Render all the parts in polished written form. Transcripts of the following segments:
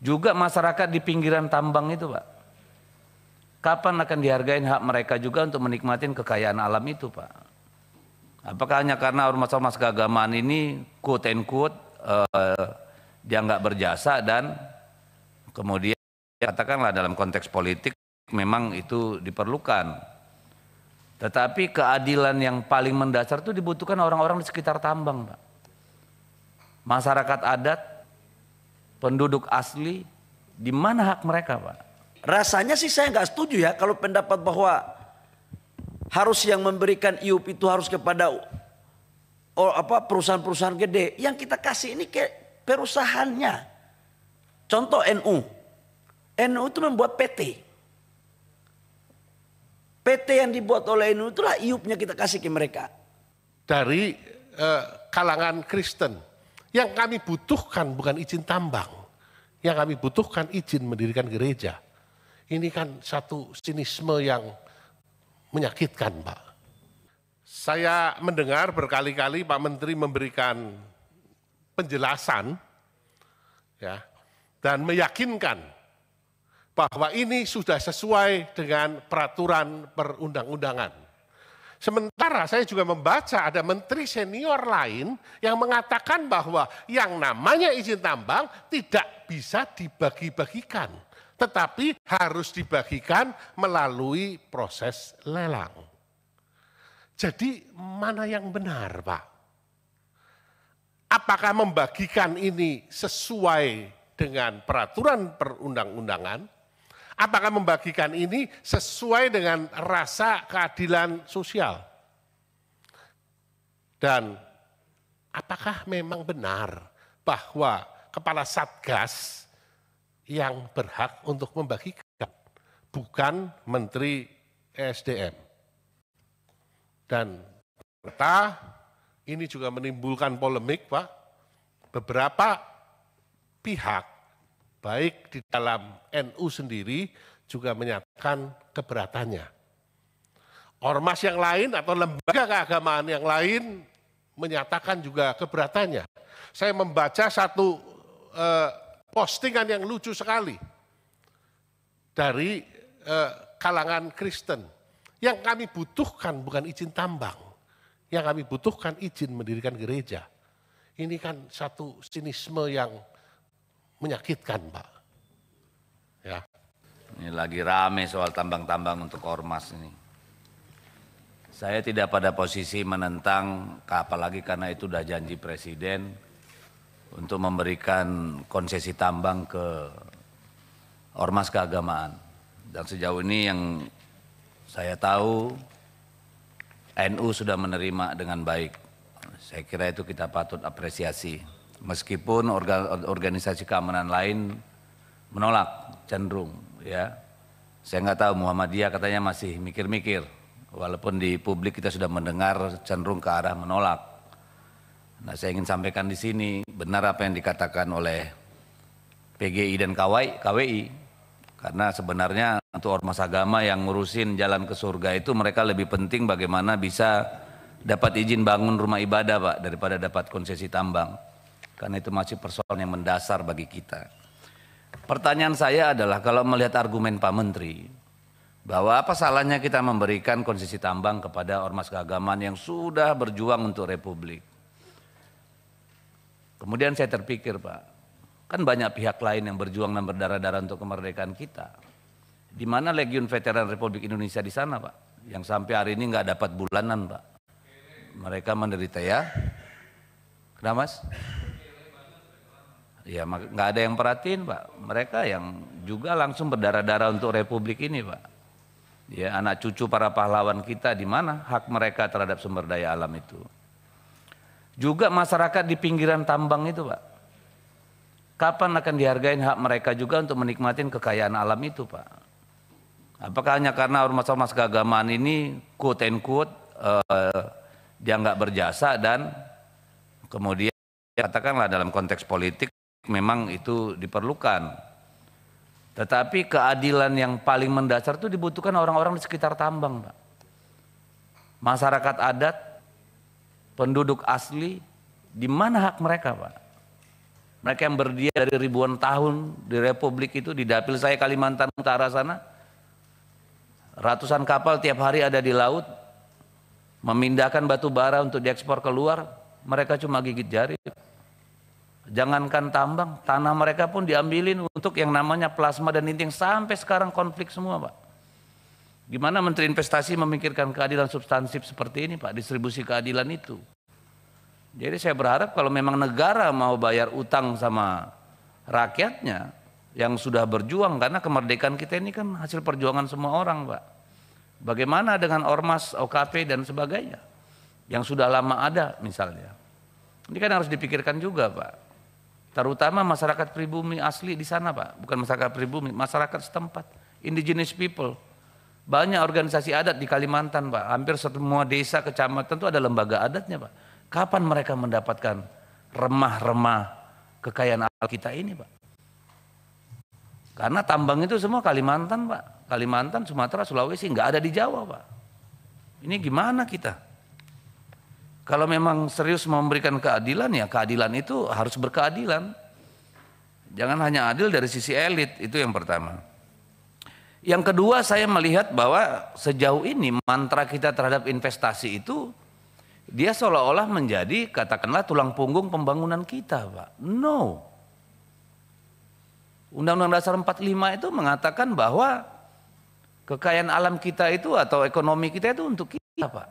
Juga masyarakat di pinggiran tambang itu, Pak. Kapan akan dihargain hak mereka juga untuk menikmati kekayaan alam itu, Pak? Apakah hanya karena ormas-ormas keagamaan ini quote and quote dia nggak berjasa dan kemudian katakanlah dalam konteks politik memang itu diperlukan. Tetapi keadilan yang paling mendasar itu dibutuhkan orang-orang di sekitar tambang, Pak. Masyarakat adat, penduduk asli, di mana hak mereka, Pak? Rasanya sih saya nggak setuju ya kalau pendapat bahwa harus yang memberikan IUP itu harus kepada perusahaan-perusahaan gede. Yang kita kasih ini ke perusahaannya. Contoh NU. NU itu membuat PT. PT yang dibuat oleh NU itulah IUP-nya kita kasih ke mereka. Dari kalangan Kristen. Yang kami butuhkan bukan izin tambang. Yang kami butuhkan izin mendirikan gereja. Ini kan satu sinisme yang menyakitkan, Pak. Saya mendengar berkali-kali Pak Menteri memberikan penjelasan ya, dan meyakinkan bahwa ini sudah sesuai dengan peraturan perundang-undangan. Sementara saya juga membaca ada menteri senior lain yang mengatakan bahwa yang namanya izin tambang tidak bisa dibagi-bagikan, tetapi harus dibagikan melalui proses lelang. Jadi mana yang benar, Pak? Apakah membagikan ini sesuai dengan peraturan perundang-undangan? Apakah membagikan ini sesuai dengan rasa keadilan sosial? Dan apakah memang benar bahwa kepala Satgas yang berhak untuk membagikan, bukan Menteri ESDM? Dan ternyata ini juga menimbulkan polemik, Pak. Beberapa pihak, baik di dalam NU sendiri juga menyatakan keberatannya. Ormas yang lain atau lembaga keagamaan yang lain menyatakan juga keberatannya. Saya membaca satu postingan yang lucu sekali dari kalangan Kristen. Yang kami butuhkan bukan izin tambang, yang kami butuhkan izin mendirikan gereja. Ini kan satu sinisme yang menyakitkan, Pak. Ya. Ini lagi rame soal tambang-tambang untuk ormas ini. Saya tidak pada posisi menentang, apalagi karena itu sudah janji Presiden untuk memberikan konsesi tambang ke ormas keagamaan. Dan sejauh ini yang saya tahu NU sudah menerima dengan baik. Saya kira itu kita patut apresiasi. Meskipun organisasi keamanan lain menolak cenderung, ya. Saya nggak tahu, Muhammadiyah katanya masih mikir-mikir. Walaupun di publik kita sudah mendengar cenderung ke arah menolak. Nah, saya ingin sampaikan di sini benar apa yang dikatakan oleh PGI dan KWI. Karena sebenarnya untuk ormas agama yang ngurusin jalan ke surga itu mereka lebih penting bagaimana bisa dapat izin bangun rumah ibadah, Pak, daripada dapat konsesi tambang. Karena itu masih persoalan yang mendasar bagi kita. Pertanyaan saya adalah kalau melihat argumen Pak Menteri, bahwa apa salahnya kita memberikan konsesi tambang kepada ormas keagamaan yang sudah berjuang untuk Republik. Kemudian saya terpikir, Pak, kan banyak pihak lain yang berjuang dan berdarah-darah untuk kemerdekaan kita. Di mana Legiun Veteran Republik Indonesia di sana, Pak? Yang sampai hari ini nggak dapat bulanan, Pak. Mereka menderita, ya. Kenapa, Mas? Ya, nggak ada yang perhatiin, Pak. Mereka yang juga langsung berdarah-darah untuk Republik ini, Pak. Ya, anak cucu para pahlawan kita, di mana hak mereka terhadap sumber daya alam itu? Juga masyarakat di pinggiran tambang itu, Pak. Kapan akan dihargain hak mereka juga untuk menikmati kekayaan alam itu, Pak? Apakah hanya karena ormas-ormas keagamaan ini quote and quote dia nggak berjasa dan kemudian katakanlah dalam konteks politik memang itu diperlukan. Tetapi keadilan yang paling mendasar itu dibutuhkan orang-orang di sekitar tambang, Pak. Masyarakat adat, penduduk asli, di mana hak mereka, Pak? Mereka yang berdiam dari ribuan tahun di Republik itu, di dapil saya Kalimantan Utara sana. Ratusan kapal tiap hari ada di laut, memindahkan batu bara untuk diekspor keluar. Mereka cuma gigit jari. Jangankan tambang, tanah mereka pun diambilin untuk yang namanya plasma dan inting. Sampai sekarang konflik semua, Pak. Gimana Menteri Investasi memikirkan keadilan substansif seperti ini, Pak, distribusi keadilan itu. Jadi saya berharap kalau memang negara mau bayar utang sama rakyatnya yang sudah berjuang, karena kemerdekaan kita ini kan hasil perjuangan semua orang, Pak. Bagaimana dengan ormas, OKP dan sebagainya yang sudah lama ada misalnya. Ini kan harus dipikirkan juga, Pak. Terutama masyarakat pribumi asli di sana, Pak. Bukan masyarakat pribumi, masyarakat setempat, indigenous people. Banyak organisasi adat di Kalimantan, Pak. Hampir semua desa, kecamatan itu ada lembaga adatnya, Pak. Kapan mereka mendapatkan remah-remah kekayaan alam kita ini, Pak? Karena tambang itu semua Kalimantan, Pak. Kalimantan, Sumatera, Sulawesi, nggak ada di Jawa, Pak. Ini gimana kita? Kalau memang serius memberikan keadilan, ya keadilan itu harus berkeadilan. Jangan hanya adil dari sisi elit, itu yang pertama. Yang kedua, saya melihat bahwa sejauh ini mantra kita terhadap investasi itu, dia seolah-olah menjadi katakanlah tulang punggung pembangunan kita, Pak. No. Undang-Undang Dasar 45 itu mengatakan bahwa kekayaan alam kita itu atau ekonomi kita itu untuk kita, Pak.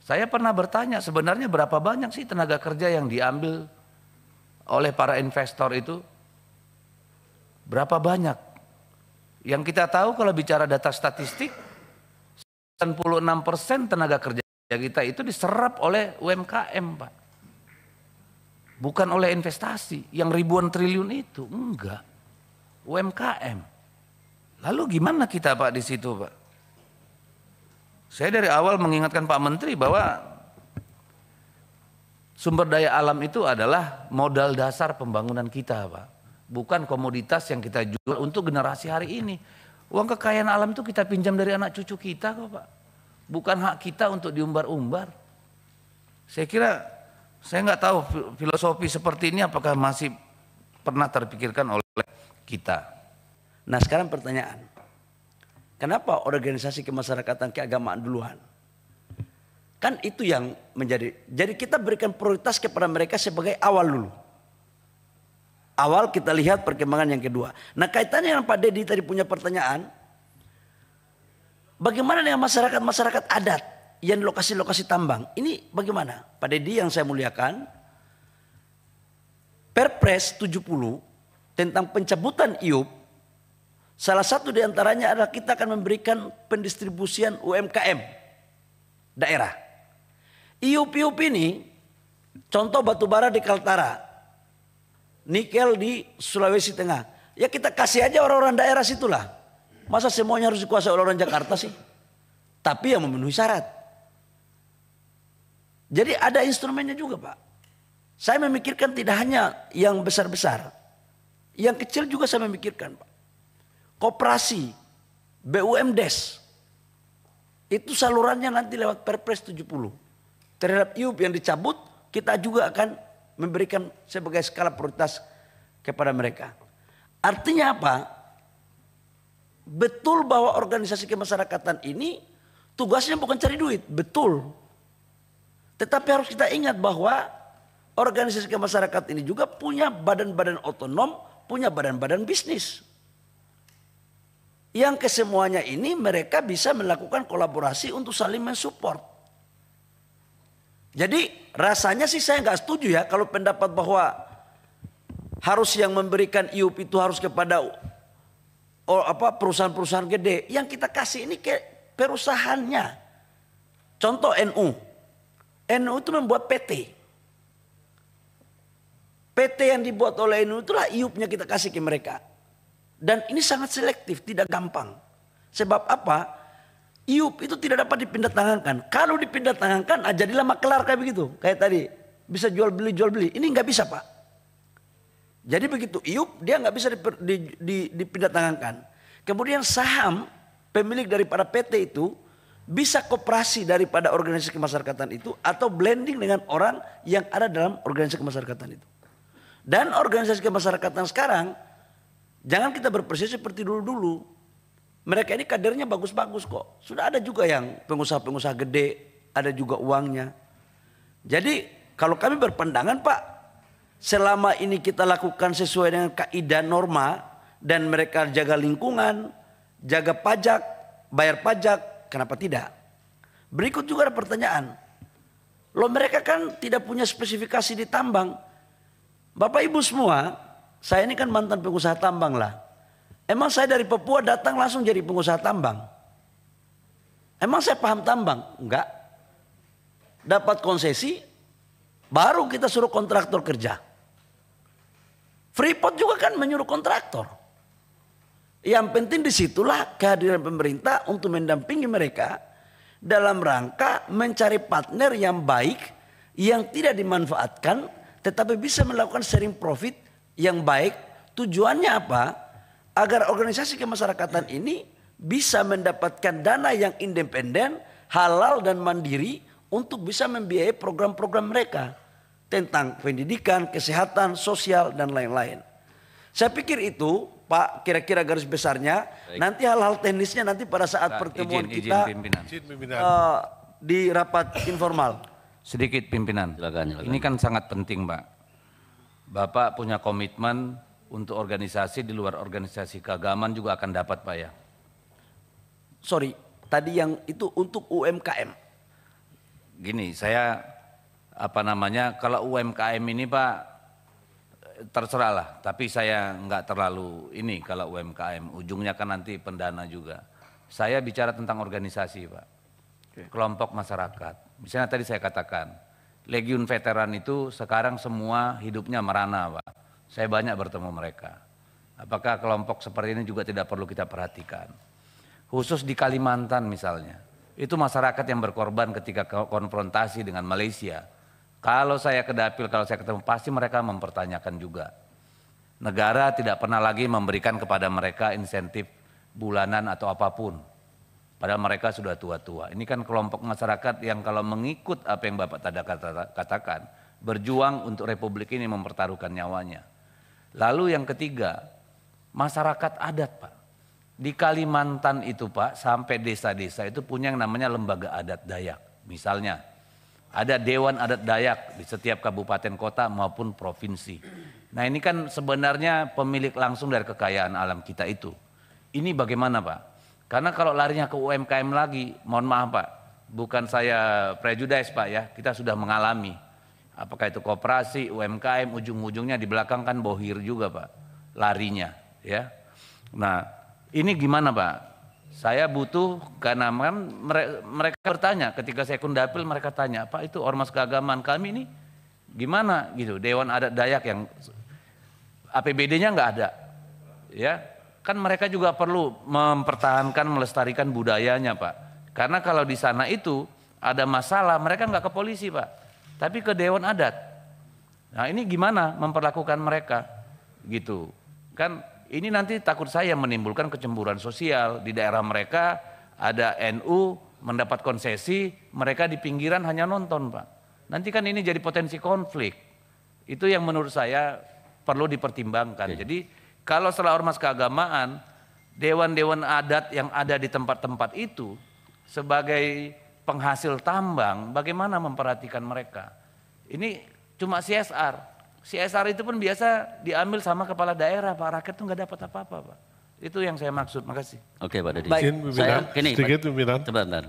Saya pernah bertanya sebenarnya berapa banyak sih tenaga kerja yang diambil oleh para investor itu? Berapa banyak? Yang kita tahu kalau bicara data statistik, 96% tenaga kerja kita itu diserap oleh UMKM, Pak. Bukan oleh investasi yang ribuan triliun itu, enggak. UMKM. Lalu gimana kita, Pak, di situ, Pak? Saya dari awal mengingatkan Pak Menteri bahwa sumber daya alam itu adalah modal dasar pembangunan kita, Pak. Bukan komoditas yang kita jual untuk generasi hari ini. Uang kekayaan alam itu kita pinjam dari anak cucu kita kok, Pak. Bukan hak kita untuk diumbar-umbar. Saya kira, saya nggak tahu filosofi seperti ini apakah masih pernah terpikirkan oleh kita. Nah sekarang pertanyaan. Kenapa organisasi kemasyarakatan keagamaan duluan? Kan itu yang menjadi. Jadi kita berikan prioritas kepada mereka sebagai awal dulu. Awal kita lihat perkembangan yang kedua. Nah kaitannya dengan Pak Dedi tadi punya pertanyaan. Bagaimana dengan masyarakat-masyarakat adat yang di lokasi-lokasi tambang? Ini bagaimana? Pak Dedi yang saya muliakan. Perpres 70 tentang pencabutan IUP. Salah satu diantaranya adalah kita akan memberikan pendistribusian UMKM daerah. IUP ini contoh batubara di Kaltara, nikel di Sulawesi Tengah. Ya kita kasih aja orang-orang daerah situlah. Masa semuanya harus dikuasai oleh orang Jakarta sih? Tapi yang memenuhi syarat. Jadi ada instrumennya juga, Pak. Saya memikirkan tidak hanya yang besar-besar. Yang kecil juga saya memikirkan, Pak. Koperasi, BUMDes, itu salurannya nanti lewat Perpres 70. Terhadap IUP yang dicabut, kita juga akan memberikan sebagai skala prioritas kepada mereka. Artinya apa? Betul bahwa organisasi kemasyarakatan ini tugasnya bukan cari duit, betul. Tetapi harus kita ingat bahwa organisasi kemasyarakatan ini juga punya badan-badan otonom, punya badan-badan bisnis. Yang kesemuanya ini mereka bisa melakukan kolaborasi untuk saling mensupport. Jadi rasanya sih saya nggak setuju ya kalau pendapat bahwa harus yang memberikan IUP itu harus kepada perusahaan-perusahaan gede. Yang kita kasih ini ke perusahaannya. Contoh NU. NU itu membuat PT. PT yang dibuat oleh NU itulah IUP-nya kita kasih ke mereka. Dan ini sangat selektif, tidak gampang. Sebab apa? IUP itu tidak dapat dipindah tangankan. Kalau dipindah tangankan, jadilah makelar kayak begitu. Kayak tadi, bisa jual beli. Ini nggak bisa, Pak. Jadi begitu IUP, dia nggak bisa dipindah tangankan. Kemudian saham pemilik daripada PT itu bisa koperasi daripada organisasi kemasyarakatan itu atau blending dengan orang yang ada dalam organisasi kemasyarakatan itu. Dan organisasi kemasyarakatan sekarang, jangan kita berproses seperti dulu-dulu. Mereka ini kadernya bagus-bagus kok. Sudah ada juga yang pengusaha-pengusaha gede, ada juga uangnya. Jadi kalau kami berpandangan Pak, selama ini kita lakukan sesuai dengan kaidah norma dan mereka jaga lingkungan, jaga pajak, bayar pajak, kenapa tidak? Berikut juga ada pertanyaan. Loh mereka kan tidak punya spesifikasi di tambang. Bapak Ibu semua, saya ini kan mantan pengusaha tambang lah. Emang saya dari Papua datang langsung jadi pengusaha tambang? Emang saya paham tambang? Enggak. Dapat konsesi, baru kita suruh kontraktor kerja. Freeport juga kan menyuruh kontraktor. Yang penting disitulah kehadiran pemerintah untuk mendampingi mereka dalam rangka mencari partner yang baik, yang tidak dimanfaatkan, tetapi bisa melakukan sharing profit yang baik. Tujuannya apa? Agar organisasi kemasyarakatan ini bisa mendapatkan dana yang independen, halal dan mandiri untuk bisa membiayai program-program mereka tentang pendidikan, kesehatan, sosial dan lain-lain. Saya pikir itu Pak kira-kira garis besarnya. Baik. Nanti hal-hal teknisnya nanti pada saat pertemuan kita di rapat informal. Sedikit pimpinan. Silakan. Ini kan sangat penting Pak. Bapak punya komitmen untuk organisasi di luar organisasi keagamaan juga akan dapat Pak ya. Sorry, tadi yang itu untuk UMKM. Gini, saya kalau UMKM ini Pak terserah lah, tapi saya nggak terlalu ini kalau UMKM, ujungnya kan nanti pendana juga. Saya bicara tentang organisasi Pak, kelompok masyarakat. Misalnya tadi saya katakan, Legiun Veteran itu sekarang semua hidupnya merana Pak. Saya banyak bertemu mereka. Apakah kelompok seperti ini juga tidak perlu kita perhatikan? Khusus di Kalimantan misalnya, itu masyarakat yang berkorban ketika konfrontasi dengan Malaysia. Kalau saya ke Dapil, kalau saya ketemu, pasti mereka mempertanyakan juga. Negara tidak pernah lagi memberikan kepada mereka insentif bulanan atau apapun. Padahal mereka sudah tua-tua. Ini kan kelompok masyarakat yang kalau mengikut apa yang Bapak tadi katakan, berjuang untuk Republik ini mempertaruhkan nyawanya. Lalu yang ketiga, masyarakat adat Pak. Di Kalimantan itu Pak, sampai desa-desa itu punya yang namanya lembaga adat Dayak. Misalnya, ada Dewan Adat Dayak di setiap kabupaten kota maupun provinsi. Nah ini kan sebenarnya pemilik langsung dari kekayaan alam kita itu. Ini bagaimana Pak? Karena kalau larinya ke UMKM lagi, mohon maaf Pak, bukan saya prejudice Pak ya, kita sudah mengalami. Apakah itu koperasi, UMKM, ujung-ujungnya di belakang kan bohir juga Pak, larinya ya. Nah ini gimana Pak? Saya butuh, karena kan mereka bertanya, ketika saya kundapil mereka tanya, Pak itu ormas keagamaan kami ini gimana gitu, Dewan Adat Dayak yang APBD-nya nggak ada ya. Kan mereka juga perlu mempertahankan, melestarikan budayanya Pak. Karena kalau di sana itu ada masalah, mereka nggak ke polisi Pak, tapi ke Dewan Adat. Nah ini gimana memperlakukan mereka gitu. Kan ini nanti takut saya menimbulkan kecemburuan sosial. Di daerah mereka ada NU mendapat konsesi, mereka di pinggiran hanya nonton Pak. Nanti kan ini jadi potensi konflik. Itu yang menurut saya perlu dipertimbangkan. Jadi kalau setelah ormas keagamaan, dewan-dewan adat yang ada di tempat-tempat itu sebagai penghasil tambang, bagaimana memperhatikan mereka? Ini cuma CSR. CSR itu pun biasa diambil sama kepala daerah, Pak. Rakyat itu nggak dapat apa-apa, Pak. Itu yang saya maksud. Makasih. Oke, Pak Dedi. Baik. Saya gini, sedikit pimpinan. Sebentar.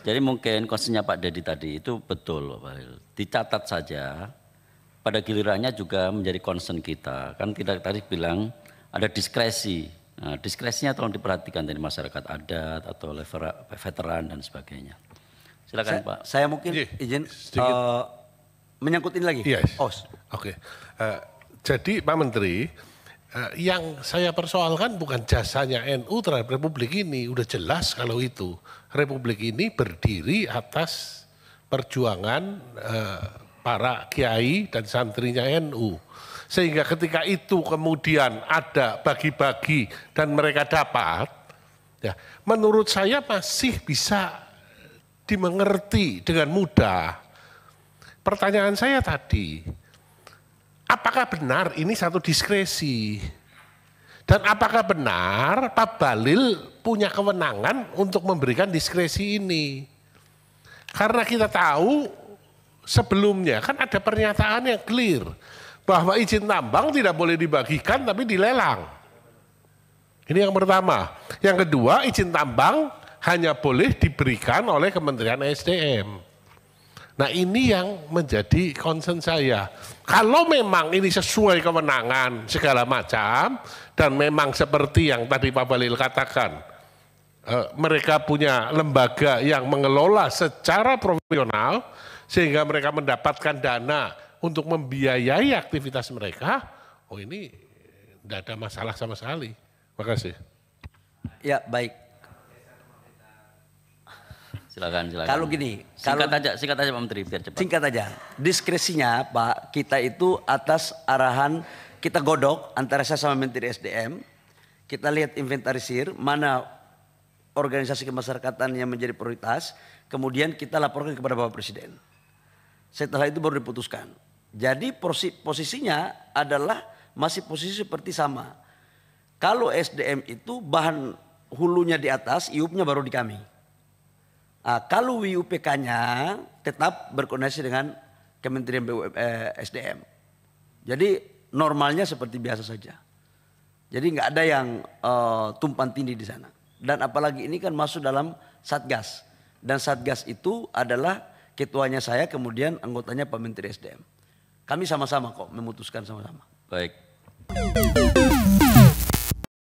Jadi mungkin konsennya Pak Dedi tadi itu betul, Pak Bahlil. Dicatat saja. Pada gilirannya juga menjadi concern kita. Kan kita tadi bilang ada diskresi. Nah, diskresinya tolong diperhatikan dari masyarakat adat atau veteran dan sebagainya. Silakan Pak. Saya mungkin izin menyangkut ini lagi. Yes. Oke. Jadi Pak Menteri, yang saya persoalkan bukan jasanya NU terhadap Republik ini. Udah jelas kalau itu. Republik ini berdiri atas perjuangan para kiai dan santrinya NU. Sehingga ketika itu kemudian ada bagi-bagi dan mereka dapat, ya, menurut saya masih bisa dimengerti dengan mudah. Pertanyaan saya tadi, apakah benar ini satu diskresi? Dan apakah benar Pak Bahlil punya kewenangan untuk memberikan diskresi ini? Karena kita tahu sebelumnya kan ada pernyataan yang clear bahwa izin tambang tidak boleh dibagikan tapi dilelang. Ini yang pertama. Yang kedua, izin tambang hanya boleh diberikan oleh Kementerian SDM. Nah ini yang menjadi concern saya. Kalau memang ini sesuai kewenangan segala macam, dan memang seperti yang tadi Pak Bahlil katakan, mereka punya lembaga yang mengelola secara profesional, sehingga mereka mendapatkan dana untuk membiayai aktivitas mereka, oh ini tidak ada masalah sama sekali. Terima kasih. Ya baik. Silakan. Kalau gini, Singkat aja Pak Menteri biar cepat. singkat aja. Diskresinya Pak, kita itu atas arahan kita godok antara saya sama Menteri SDM. Kita lihat inventarisir mana organisasi kemasyarakatan yang menjadi prioritas. Kemudian kita laporkan kepada Bapak Presiden. Setelah itu baru diputuskan. Jadi posisinya adalah masih posisi seperti sama. Kalau SDM itu bahan hulunya di atas, IUP-nya baru di kami. Kalau WUPK-nya tetap berkoordinasi dengan Kementerian SDM. Jadi normalnya seperti biasa saja. Jadi nggak ada yang tumpang tindih di sana. Dan apalagi ini kan masuk dalam Satgas. Dan Satgas itu adalah ketuanya saya, kemudian anggotanya Pak Menteri SDM. Kami sama-sama kok memutuskan sama-sama. Baik.